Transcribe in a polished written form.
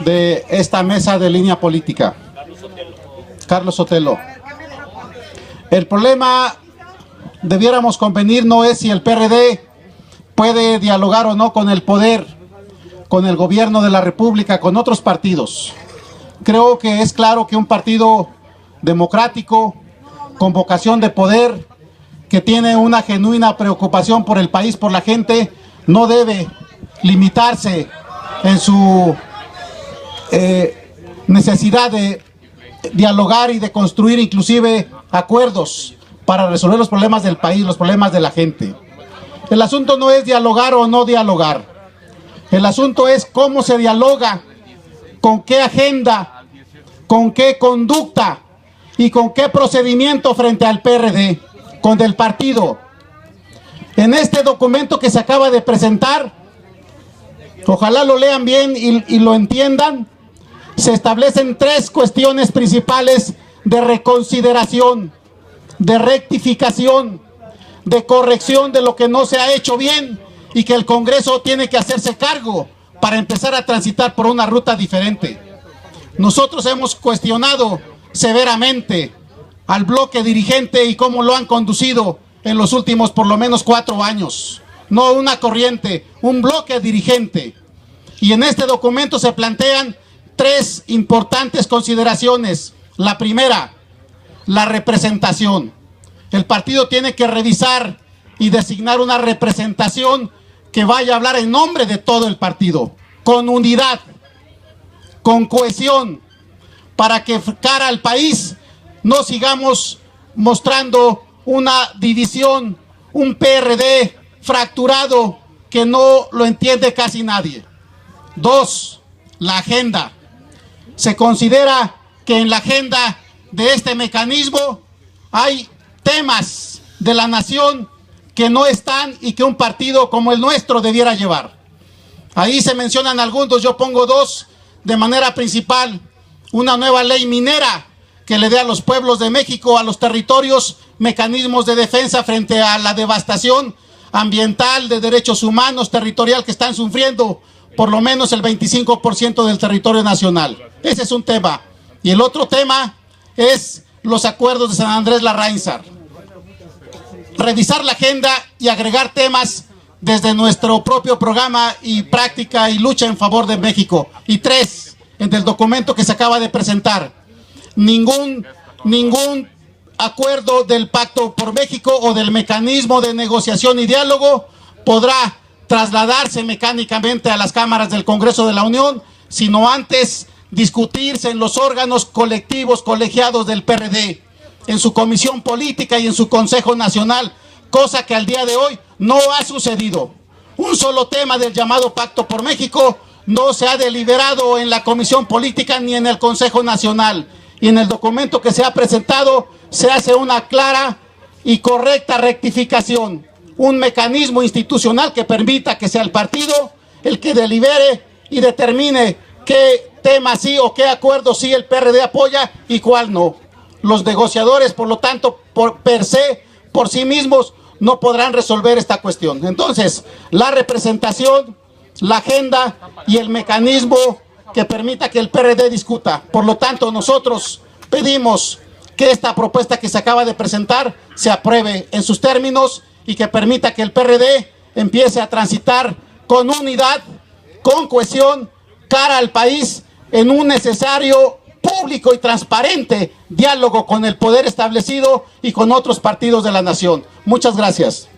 de esta mesa de línea política, Carlos Sotelo. El problema, debiéramos convenir, no es si el PRD puede dialogar o no con el poder, con el gobierno de la República, con otros partidos. Creo que es claro que un partido democrático, con vocación de poder, que tiene una genuina preocupación por el país, por la gente, no debe limitarse en su necesidad de dialogar y de construir inclusive acuerdos para resolver los problemas del país, los problemas de la gente. El asunto no es dialogar o no dialogar. El asunto es cómo se dialoga, con qué agenda, con qué conducta y con qué procedimiento frente al PRD, con el partido. En este documento que se acaba de presentar, ojalá lo lean bien y lo entiendan, se establecen tres cuestiones principales de reconsideración, de rectificación, de corrección de lo que no se ha hecho bien y que el Congreso tiene que hacerse cargo para empezar a transitar por una ruta diferente. Nosotros hemos cuestionado severamente al bloque dirigente y cómo lo han conducido en los últimos por lo menos 4 años. No una corriente, un bloque dirigente. Y en este documento se plantean 3 importantes consideraciones. La primera, la representación. El partido tiene que revisar y designar una representación que vaya a hablar en nombre de todo el partido, con unidad, con cohesión, para que cara al país no sigamos mostrando una división, un PRD fracturado que no lo entiende casi nadie. 2, la agenda. Se considera que en la agenda de este mecanismo hay temas de la nación que no están y que un partido como el nuestro debiera llevar. Ahí se mencionan algunos, yo pongo 2 de manera principal. Una nueva ley minera que le dé a los pueblos de México, a los territorios, mecanismos de defensa frente a la devastación ambiental, de derechos humanos, territorial que están sufriendo por lo menos el 25% del territorio nacional. Ese es un tema. Y el otro tema es los acuerdos de San Andrés Larraínzar. Revisar la agenda y agregar temas desde nuestro propio programa y práctica y lucha en favor de México. Y 3, en el documento que se acaba de presentar, ningún acuerdo del Pacto por México o del mecanismo de negociación y diálogo podrá trasladarse mecánicamente a las cámaras del Congreso de la Unión, sino antes discutirse en los órganos colectivos colegiados del PRD, en su comisión política y en su Consejo Nacional, cosa que al día de hoy no ha sucedido. Un solo tema del llamado Pacto por México no se ha deliberado en la comisión política ni en el Consejo Nacional. Y en el documento que se ha presentado se hace una clara y correcta rectificación. Un mecanismo institucional que permita que sea el partido el que delibere y determine qué tema sí o qué acuerdo sí el PRD apoya y cuál no. Los negociadores, por lo tanto, per se, por sí mismos, no podrán resolver esta cuestión. Entonces, la representación, la agenda y el mecanismo que permita que el PRD discuta. Por lo tanto, nosotros pedimos que esta propuesta que se acaba de presentar se apruebe en sus términos y que permita que el PRD empiece a transitar con unidad, con cohesión, cara al país, en un necesario, público y transparente diálogo con el poder establecido y con otros partidos de la nación. Muchas gracias.